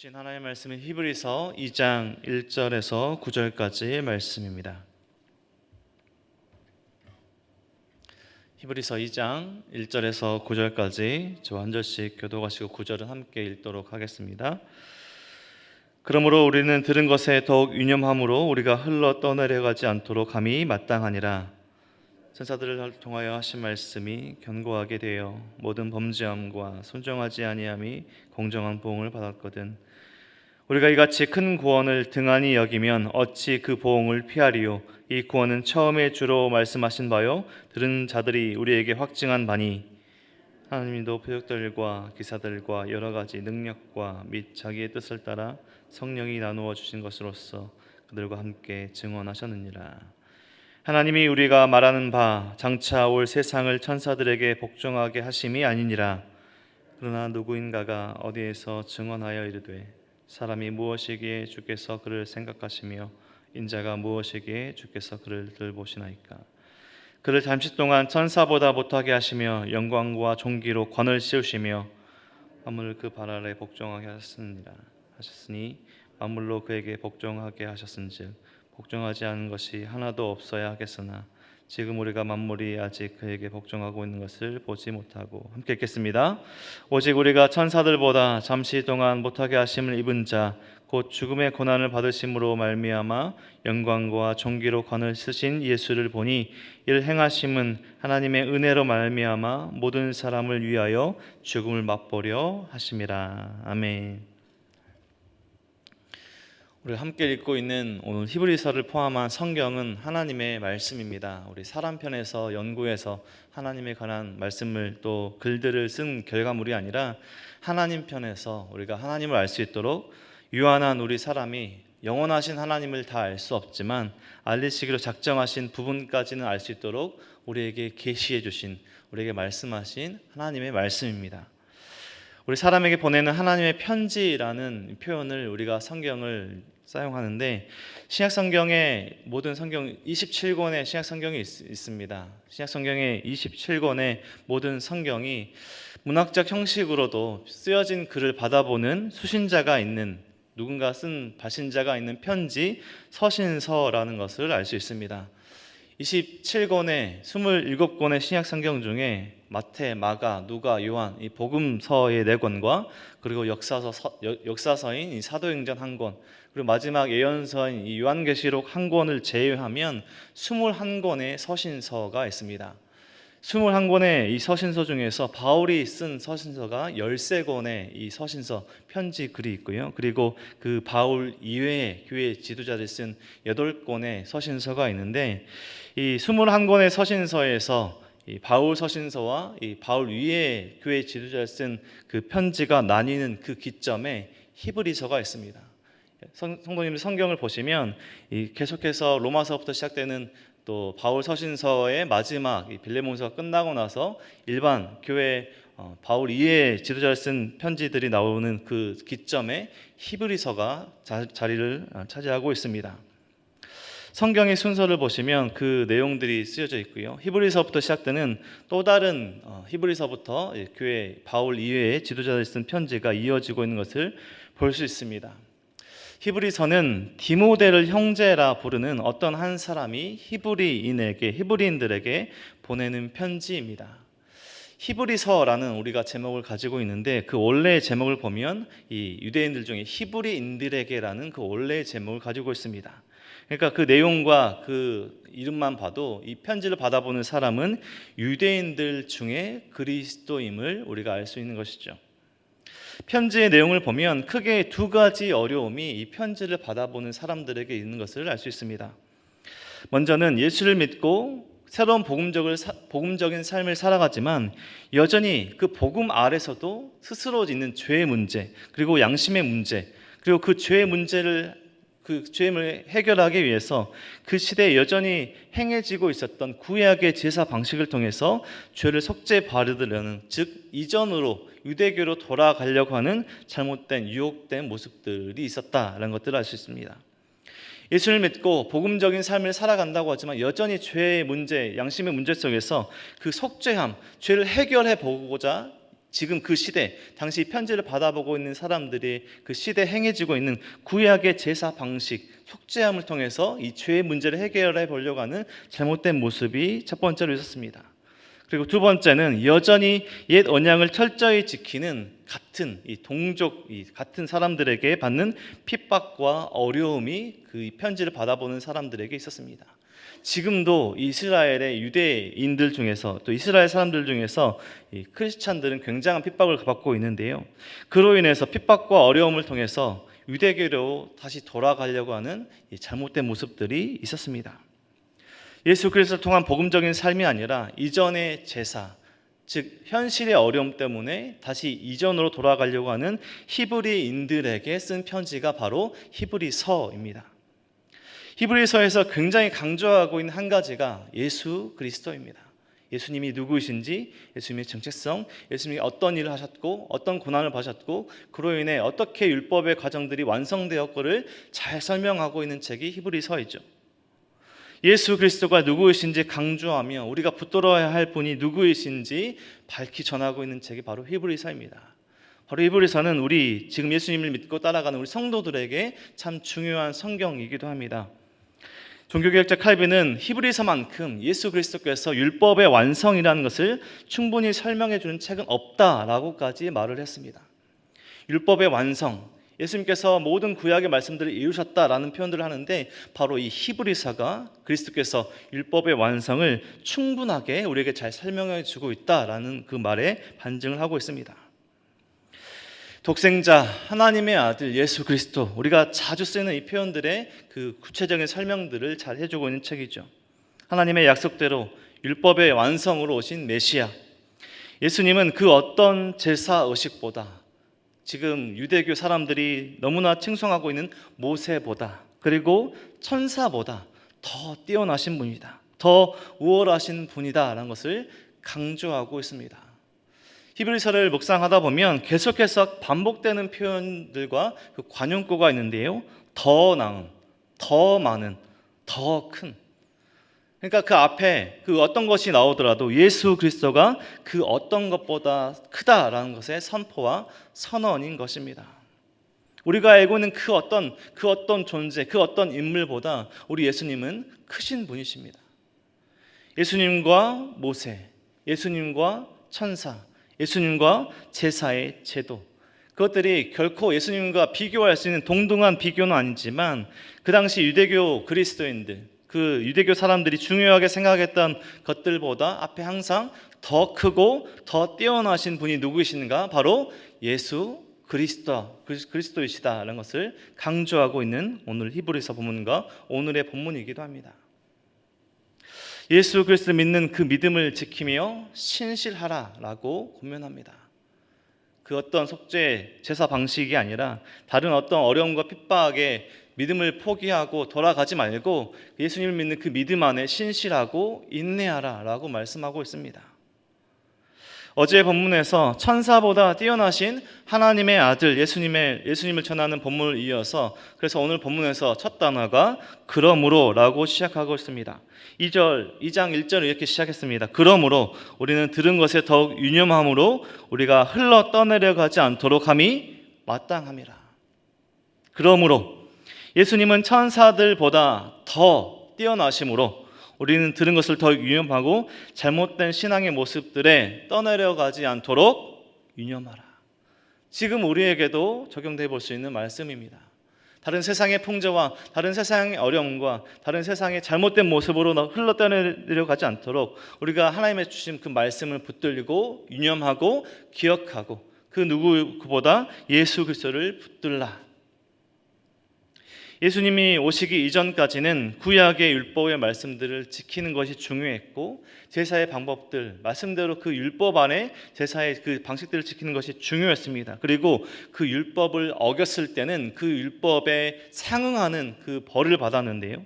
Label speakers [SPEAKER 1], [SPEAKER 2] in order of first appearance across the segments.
[SPEAKER 1] 주신 하나님의 말씀은 히브리서 2장 1절에서 9절까지의 말씀입니다. 히브리서 2장 1절에서 9절까지 저 한 절씩 교독하시고 9절은 함께 읽도록 하겠습니다. 그러므로 우리는 들은 것에 더욱 유념함으로 우리가 흘러 떠내려가지 않도록 함이 마땅하니라. 천사들을 통하여 하신 말씀이 견고하게 되어 모든 범죄함과 순종하지 아니함이 공정한 보응을 받았거든. 우리가 이같이 큰 구원을 등한히 여기면 어찌 그 보응을 피하리요. 이 구원은 처음에 주로 말씀하신 바요 들은 자들이 우리에게 확증한 바니 하나님도 표적들과 기사들과 여러 가지 능력과 및 자기의 뜻을 따라 성령이 나누어 주신 것으로서 그들과 함께 증언하셨느니라. 하나님이 우리가 말하는 바 장차 올 세상을 천사들에게 복종하게 하심이 아니니라. 그러나 누구인가가 어디에서 증언하여 이르되 사람이 무엇이기에 주께서 그를 생각하시며 인자가 무엇이기에 주께서 그를 들보시나이까. 그를 잠시 동안 천사보다 못하게 하시며 영광과 존귀로 권을 씌우시며 만물을 그 발 아래 복종하게 하셨으니 만물로 그에게 복종하게 하셨은즉 복종하지 않은 것이 하나도 없어야 하겠으나 지금 우리가 만물이 아직 그에게 복종하고 있는 것을 보지 못하고. 함께 읽겠습니다. 오직 우리가 천사들보다 잠시 동안 못하게 하심을 입은 자 곧 죽음의 고난을 받으심으로 말미암아 영광과 존귀로 관을 쓰신 예수를 보니 이를 행하심은 하나님의 은혜로 말미암아 모든 사람을 위하여 죽음을 맛보려 하심이라. 아멘. 우리가 함께 읽고 있는 오늘 히브리서를 포함한 성경은 하나님의 말씀입니다. 우리 사람 편에서 연구해서 하나님에 관한 말씀을 또 글들을 쓴 결과물이 아니라 하나님 편에서 우리가 하나님을 알 수 있도록 유한한 우리 사람이 영원하신 하나님을 다 알 수 없지만 알리시기로 작정하신 부분까지는 알 수 있도록 우리에게 계시해 주신, 우리에게 말씀하신 하나님의 말씀입니다. 우리 사람에게 보내는 하나님의 편지라는 표현을 우리가 성경을 사용하는데 신약성경에 모든 성경 27권의 신약성경이 있습니다. 신약성경의 27권의 모든 성경이 문학적 형식으로도 쓰여진 글을 받아보는 수신자가 있는, 누군가 쓴 발신자가 있는 편지, 서신서라는 것을 알 수 있습니다. 27권의 27권의 신약성경 중에 마태, 마가, 누가, 요한 이 복음서의 4권과 그리고 역사서인 이 사도행전 1권, 그리고 마지막 예언서인 이 요한계시록 1권을 제외하면 21권의 서신서가 있습니다. 21권의 이 서신서 중에서 바울이 쓴 서신서가 13권의 이 서신서 편지 글이 있고요. 그리고 그 바울 이외의 교회 지도자들이 쓴 8권의 서신서가 있는데 이 21권의 서신서에서 이 바울 서신서와 이 바울 위에 교회 지도자를 쓴 그 편지가 나뉘는 그 기점에 히브리서가 있습니다. 성도님들 성경을 보시면 계속해서 로마서부터 시작되는 또 바울 서신서의 마지막 이 빌레몬서가 끝나고 나서 일반 교회 바울 이외의 지도자를 쓴 편지들이 나오는 그 기점에 히브리서가 자리를 차지하고 있습니다. 성경의 순서를 보시면 그 내용들이 쓰여져 있고요. 히브리서부터 시작되는 또 다른 히브리서부터 교회 바울 이외의 지도자들이 쓴 편지가 이어지고 있는 것을 볼 수 있습니다. 히브리서는 디모데를 형제라 부르는 어떤 한 사람이 히브리인들에게 보내는 편지입니다. 히브리서라는 우리가 제목을 가지고 있는데 그 원래의 제목을 보면 이 유대인들 중에 히브리인들에게라는 그 원래의 제목을 가지고 있습니다. 그러니까 그 내용과 그 이름만 봐도 이 편지를 받아보는 사람은 유대인들 중에 그리스도임을 우리가 알 수 있는 것이죠. 편지의 내용을 보면 크게 2가지 어려움이 이 편지를 받아보는 사람들에게 있는 것을 알 수 있습니다. 먼저는 예수를 믿고 새로운 복음적인 삶을 살아가지만 여전히 그 복음 아래서도 스스로 있는 죄의 문제, 그리고 양심의 문제, 그리고 그 죄의 문제를 해결하기 위해서 그 시대에 여전히 행해지고 있었던 구약의 제사 방식을 통해서 죄를 속죄받으려는, 즉 이전으로 유대교로 돌아가려고 하는 잘못된 유혹된 모습들이 있었다라는 것들을 알 수 있습니다. 예수를 믿고 복음적인 삶을 살아간다고 하지만 여전히 죄의 문제, 양심의 문제 속에서 그 속죄함, 죄를 해결해 보고자 지금 그 시대, 당시 편지를 받아보고 있는 사람들이 그 시대에 행해지고 있는 구약의 제사 방식, 속죄함을 통해서 이 죄의 문제를 해결해 보려고 하는 잘못된 모습이 첫 번째로 있었습니다. 그리고 두 번째는 여전히 옛 언약을 철저히 지키는 같은 이 동족, 이 같은 사람들에게 받는 핍박과 어려움이 그 편지를 받아보는 사람들에게 있었습니다. 지금도 이스라엘의 유대인들 중에서 또 이스라엘 사람들 중에서 이 크리스찬들은 굉장한 핍박을 받고 있는데요. 그로 인해서 핍박과 어려움을 통해서 유대교로 다시 돌아가려고 하는 이 잘못된 모습들이 있었습니다. 예수 그리스도를 통한 복음적인 삶이 아니라 이전의 제사, 즉 현실의 어려움 때문에 다시 이전으로 돌아가려고 하는 히브리인들에게 쓴 편지가 바로 히브리서입니다. 히브리서에서 굉장히 강조하고 있는 한 가지가 예수 그리스도입니다. 예수님이 누구이신지, 예수님의 정체성, 예수님이 어떤 일을 하셨고 어떤 고난을 받으셨고 그로 인해 어떻게 율법의 과정들이 완성되었고를 잘 설명하고 있는 책이 히브리서이죠. 예수 그리스도가 누구이신지 강조하며 우리가 붙들어야 할 분이 누구이신지 밝히 전하고 있는 책이 바로 히브리서입니다. 바로 히브리서는 우리 지금 예수님을 믿고 따라가는 우리 성도들에게 참 중요한 성경이기도 합니다. 종교개혁자 칼빈은 히브리서만큼 예수 그리스도께서 율법의 완성이라는 것을 충분히 설명해 주는 책은 없다라고까지 말을 했습니다. 율법의 완성, 예수님께서 모든 구약의 말씀들을 이루셨다라는 표현들을 하는데 바로 이 히브리서가 그리스도께서 율법의 완성을 충분하게 우리에게 잘 설명해 주고 있다라는 그 말에 반증을 하고 있습니다. 독생자 하나님의 아들 예수 그리스도, 우리가 자주 쓰는 이 표현들의 그 구체적인 설명들을 잘 해주고 있는 책이죠. 하나님의 약속대로 율법의 완성으로 오신 메시아, 예수님은 그 어떤 제사 의식보다 지금 유대교 사람들이 너무나 칭송하고 있는 모세보다 그리고 천사보다 더 뛰어나신 분이다, 더 우월하신 분이다 라는 것을 강조하고 있습니다. 히브리서를 묵상하다 보면 계속해서 반복되는 표현들과 그 관용구가 있는데요. 더 나은, 더 많은, 더 큰. 그러니까 그 앞에 그 어떤 것이 나오더라도 예수 그리스도가 그 어떤 것보다 크다라는 것의 선포와 선언인 것입니다. 우리가 알고 있는 그 어떤 존재, 그 어떤 인물보다 우리 예수님은 크신 분이십니다. 예수님과 모세, 예수님과 천사, 예수님과 제사의 제도, 그것들이 결코 예수님과 비교할 수 있는 동등한 비교는 아니지만 그 당시 유대교 그리스도인들, 그 유대교 사람들이 중요하게 생각했던 것들보다 앞에 항상 더 크고 더 뛰어나신 분이 누구이신가? 바로 예수 그리스도이시다라는 것을 강조하고 있는 오늘 히브리서 본문과 오늘의 본문이기도 합니다. 예수 그리스도 믿는 그 믿음을 지키며 신실하라라고 권면합니다. 그 어떤 속죄 제사 방식이 아니라 다른 어떤 어려움과 핍박에 믿음을 포기하고 돌아가지 말고 예수님을 믿는 그 믿음 안에 신실하고 인내하라라고 말씀하고 있습니다. 어제 본문에서 천사보다 뛰어나신 하나님의 아들 예수님을 전하는 본문을 이어서 그래서 오늘 본문에서 첫 단어가 그러므로라고 시작하고 있습니다. 2장 1절을 이렇게 시작했습니다. 그러므로 우리는 들은 것에 더욱 유념함으로 우리가 흘러 떠내려가지 않도록 함이 마땅함이라. 그러므로 예수님은 천사들보다 더 뛰어나심으로 우리는 들은 것을 더 유념하고 잘못된 신앙의 모습들에 떠내려가지 않도록 유념하라. 지금 우리에게도 적용되어 볼 수 있는 말씀입니다. 다른 세상의 풍조와 다른 세상의 어려움과 다른 세상의 잘못된 모습으로 흘러 떠내려가지 않도록 우리가 하나님의 주신 그 말씀을 붙들고 유념하고 기억하고 그 누구보다 예수 그리스도를 붙들라. 예수님이 오시기 이전까지는 구약의 율법의 말씀들을 지키는 것이 중요했고 제사의 방법들, 말씀대로 그 율법 안에 제사의 그 방식들을 지키는 것이 중요했습니다. 그리고 그 율법을 어겼을 때는 그 율법에 상응하는 그 벌을 받았는데요.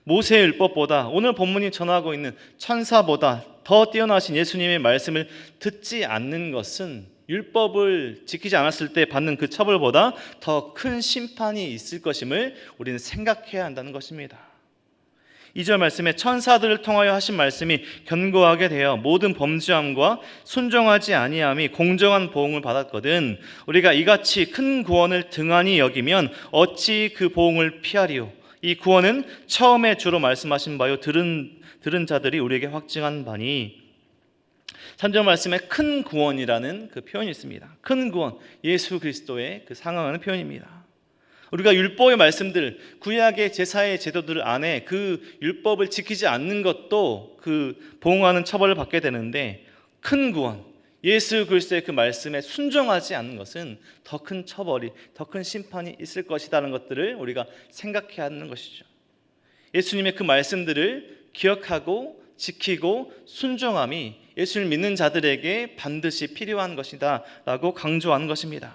[SPEAKER 1] 모세의 율법보다 오늘 본문이 전하고 있는 천사보다 더 뛰어나신 예수님의 말씀을 듣지 않는 것은 율법을 지키지 않았을 때 받는 그 처벌보다 더 큰 심판이 있을 것임을 우리는 생각해야 한다는 것입니다. 2절 말씀에 천사들을 통하여 하신 말씀이 견고하게 되어 모든 범죄함과 순종하지 아니함이 공정한 보응을 받았거든 우리가 이같이 큰 구원을 등한히 여기면 어찌 그 보응을 피하리요. 이 구원은 처음에 주로 말씀하신 바요 들은 자들이 우리에게 확증한 바니. 3절 말씀에 큰 구원이라는 그 표현이 있습니다. 큰 구원, 예수 그리스도의 그 상응하는 표현입니다. 우리가 율법의 말씀들, 구약의 제사의 제도들 안에 그 율법을 지키지 않는 것도 그 보응하는 처벌을 받게 되는데, 큰 구원, 예수 그리스도의 그 말씀에 순종하지 않는 것은 더 큰 처벌이, 더 큰 심판이 있을 것이라는 것들을 우리가 생각해야 하는 것이죠. 예수님의 그 말씀들을 기억하고 지키고 순종함이 예수를 믿는 자들에게 반드시 필요한 것이다 라고 강조하는 것입니다.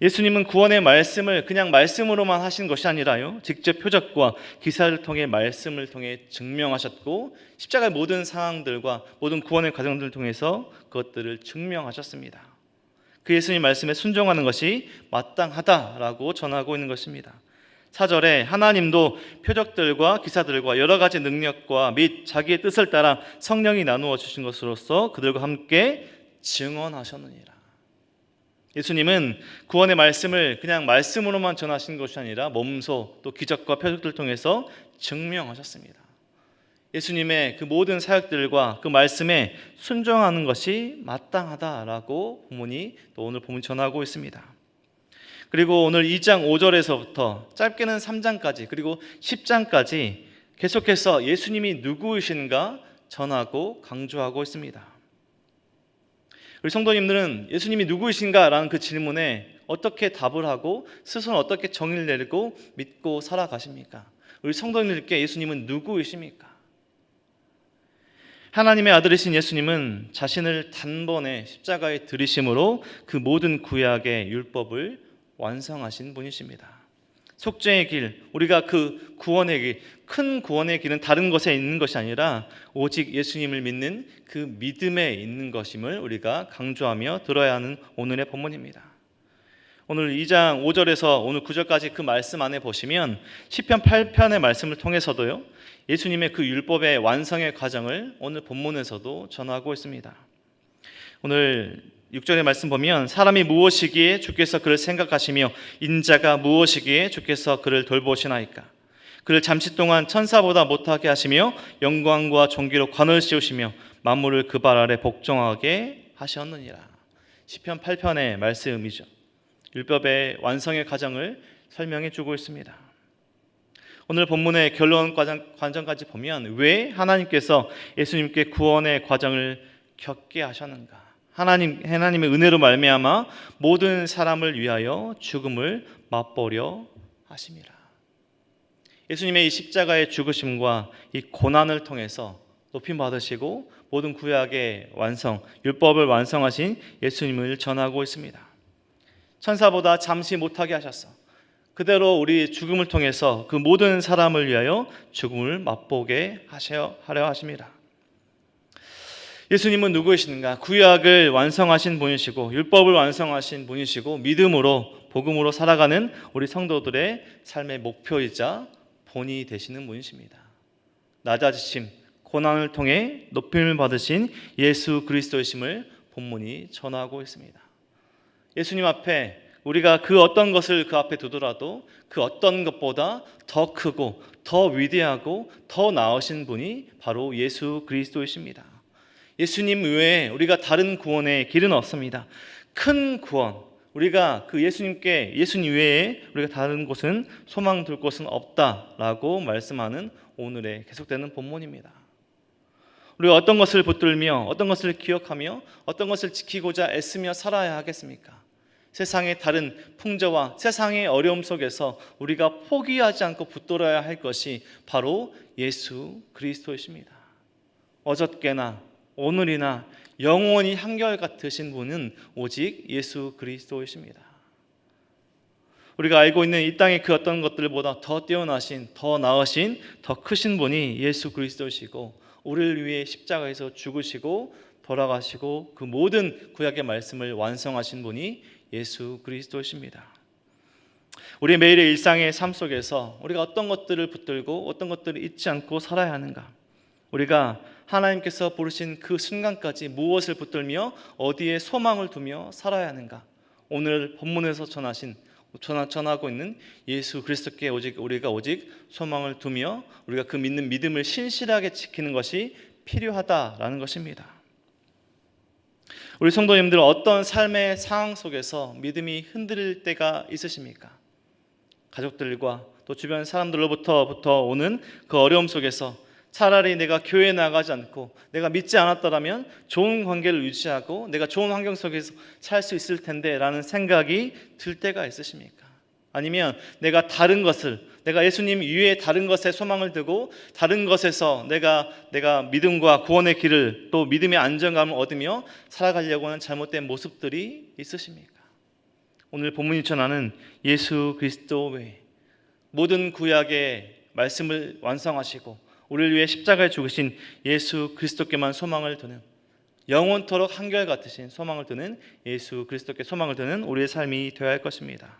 [SPEAKER 1] 예수님은 구원의 말씀을 그냥 말씀으로만 하신 것이 아니라요, 직접 표적과 기사를 통해 말씀을 통해 증명하셨고 십자가의 모든 상황들과 모든 구원의 과정들을 통해서 그것들을 증명하셨습니다. 그 예수님 말씀에 순종하는 것이 마땅하다라고 전하고 있는 것입니다. 4절에 하나님도 표적들과 기사들과 여러 가지 능력과 및 자기의 뜻을 따라 성령이 나누어 주신 것으로서 그들과 함께 증언하셨느니라. 예수님은 구원의 말씀을 그냥 말씀으로만 전하신 것이 아니라 몸소 또 기적과 표적들을 통해서 증명하셨습니다. 예수님의 그 모든 사역들과 그 말씀에 순종하는 것이 마땅하다라고 본문이 또 오늘 본문이 전하고 있습니다. 그리고 오늘 2장 5절에서부터 짧게는 3장까지 그리고 10장까지 계속해서 예수님이 누구이신가 전하고 강조하고 있습니다. 우리 성도님들은 예수님이 누구이신가라는 그 질문에 어떻게 답을 하고 스스로 어떻게 정의를 내리고 믿고 살아가십니까? 우리 성도님들께 예수님은 누구이십니까? 하나님의 아들이신 예수님은 자신을 단번에 십자가에 들이심으로 그 모든 구약의 율법을 완성하신 분이십니다. 속죄의 길, 우리가 그 구원의 길, 큰 구원의 길은 다른 것에 있는 것이 아니라 오직 예수님을 믿는 그 믿음에 있는 것임을 우리가 강조하며 들어야 하는 오늘의 본문입니다. 오늘 2장 5절에서 오늘 9절까지 그 말씀 안에 보시면 시편 8편의 말씀을 통해서도요, 예수님의 그 율법의 완성의 과정을 오늘 본문에서도 전하고 있습니다. 오늘 6절의 말씀 보면 사람이 무엇이기에 주께서 그를 생각하시며 인자가 무엇이기에 주께서 그를 돌보시나이까. 그를 잠시 동안 천사보다 못하게 하시며 영광과 존귀로 관을 씌우시며 만물을 그 발 아래 복종하게 하셨느니라. 시편 8편의 말씀이죠. 율법의 완성의 과정을 설명해 주고 있습니다. 오늘 본문의 결론 과정까지 보면 왜 하나님께서 예수님께 구원의 과정을 겪게 하셨는가? 하나님의 은혜로 말미암아 모든 사람을 위하여 죽음을 맛보려 하심이라. 예수님의 이 십자가의 죽으심과 이 고난을 통해서 높임 받으시고 모든 구약의 완성, 율법을 완성하신 예수님을 전하고 있습니다. 천사보다 잠시 못하게 하셨어. 그대로 우리 죽음을 통해서 그 모든 사람을 위하여 죽음을 맛보게 하려 하심이라. 예수님은 누구이신가? 구약을 완성하신 분이시고 율법을 완성하신 분이시고 믿음으로 복음으로 살아가는 우리 성도들의 삶의 목표이자 본이 되시는 분이십니다. 낮아지심, 고난을 통해 높임을 받으신 예수 그리스도이심을 본문이 전하고 있습니다. 예수님 앞에 우리가 그 어떤 것을 그 앞에 두더라도 그 어떤 것보다 더 크고 더 위대하고 더 나으신 분이 바로 예수 그리스도이십니다. 예수님 외에 우리가 다른 구원의 길은 없습니다. 큰 구원, 우리가 그 예수님 외에 우리가 다른 곳은 소망 둘 곳은 없다라고 말씀하는 오늘의 계속되는 본문입니다. 우리가 어떤 것을 붙들며 어떤 것을 기억하며 어떤 것을 지키고자 애쓰며 살아야 하겠습니까? 세상의 다른 풍조와 세상의 어려움 속에서 우리가 포기하지 않고 붙들어야 할 것이 바로 예수 그리스도이십니다. 어저께나 오늘이나 영원히 한결같으신 분은 오직 예수 그리스도이십니다. 우리가 알고 있는 이 땅의 그 어떤 것들보다 더 뛰어나신, 더 나으신, 더 크신 분이 예수 그리스도이시고 우리를 위해 십자가에서 죽으시고 돌아가시고 그 모든 구약의 말씀을 완성하신 분이 예수 그리스도이십니다. 우리 매일의 일상의 삶 속에서 우리가 어떤 것들을 붙들고 어떤 것들을 잊지 않고 살아야 하는가? 우리가 하나님께서 부르신 그 순간까지 무엇을 붙들며 어디에 소망을 두며 살아야 하는가? 오늘 본문에서 전하고 있는 예수 그리스도께 우리가 오직 소망을 두며 우리가 그 믿는 믿음을 신실하게 지키는 것이 필요하다라는 것입니다. 우리 성도님들, 어떤 삶의 상황 속에서 믿음이 흔들릴 때가 있으십니까? 가족들과 또 주변 사람들로부터 오는 그 어려움 속에서 차라리 내가 교회에 나가지 않고 내가 믿지 않았더라면 좋은 관계를 유지하고 내가 좋은 환경 속에서 살 수 있을 텐데 라는 생각이 들 때가 있으십니까? 아니면 내가 내가 예수님 이외에 다른 것에 소망을 두고 다른 것에서 내가 믿음과 구원의 길을 또 믿음의 안정감을 얻으며 살아가려고 하는 잘못된 모습들이 있으십니까? 오늘 본문이 전하는 예수 그리스도 외에 모든 구약의 말씀을 완성하시고 우리를 위해 십자가에 죽으신 예수 그리스도께만 소망을 두는, 영원토록 한결같으신 소망을 두는 예수 그리스도께 소망을 두는 우리의 삶이 되어야 할 것입니다.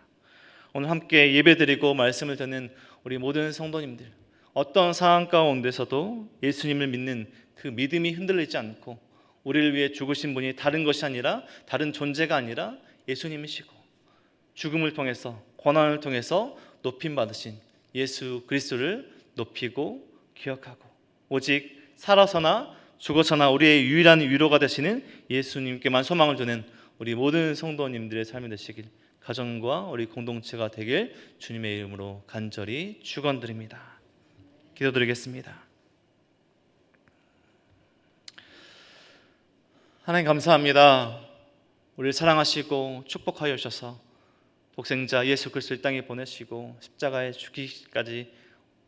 [SPEAKER 1] 오늘 함께 예배드리고 말씀을 듣는 우리 모든 성도님들, 어떤 상황 가운데서도 예수님을 믿는 그 믿음이 흔들리지 않고 우리를 위해 죽으신 분이 다른 것이 아니라 다른 존재가 아니라 예수님이시고 죽음을 통해서 고난을 통해서 높임받으신 예수 그리스도를 높이고 기억하고 오직 살아서나 죽어서나 우리의 유일한 위로가 되시는 예수님께만 소망을 두는 우리 모든 성도님들의 삶이 되시길, 가정과 우리 공동체가 되길 주님의 이름으로 간절히 축원드립니다. 기도드리겠습니다. 하나님 감사합니다. 우리를 사랑하시고 축복하여 주셔서 독생자 예수 그리스도를 땅에 보내시고 십자가에 죽기까지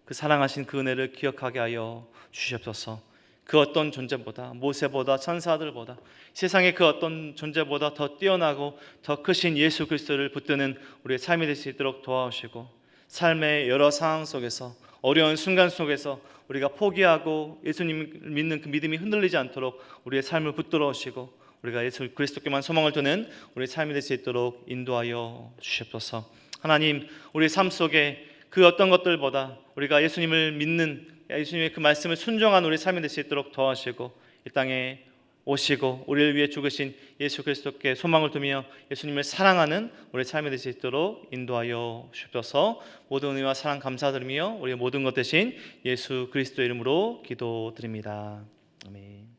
[SPEAKER 1] 그 사랑하신 그 은혜를 기억하게 하여 주시옵소서. 그 어떤 존재보다, 모세보다, 천사들보다, 세상의 그 어떤 존재보다 더 뛰어나고 더 크신 예수 그리스도를 붙드는 우리의 삶이 될 수 있도록 도와주시고, 삶의 여러 상황 속에서, 어려운 순간 속에서 우리가 포기하고 예수님을 믿는 그 믿음이 흔들리지 않도록 우리의 삶을 붙들어 오시고 우리가 예수 그리스도께만 소망을 두는 우리의 삶이 될 수 있도록 인도하여 주시옵소서. 하나님, 우리의 삶 속에 그 어떤 것들보다 우리가 예수님을 믿는, 예수님의 그 말씀을 순종한 우리 삶이 될 수 있도록 도와주시고, 이 땅에 오시고 우리를 위해 죽으신 예수 그리스도께 소망을 두며 예수님을 사랑하는 우리 삶이 될 수 있도록 인도하여 주옵소서. 모든 은혜와 사랑 감사드리며 우리의 모든 것 대신 예수 그리스도 이름으로 기도드립니다. 아멘.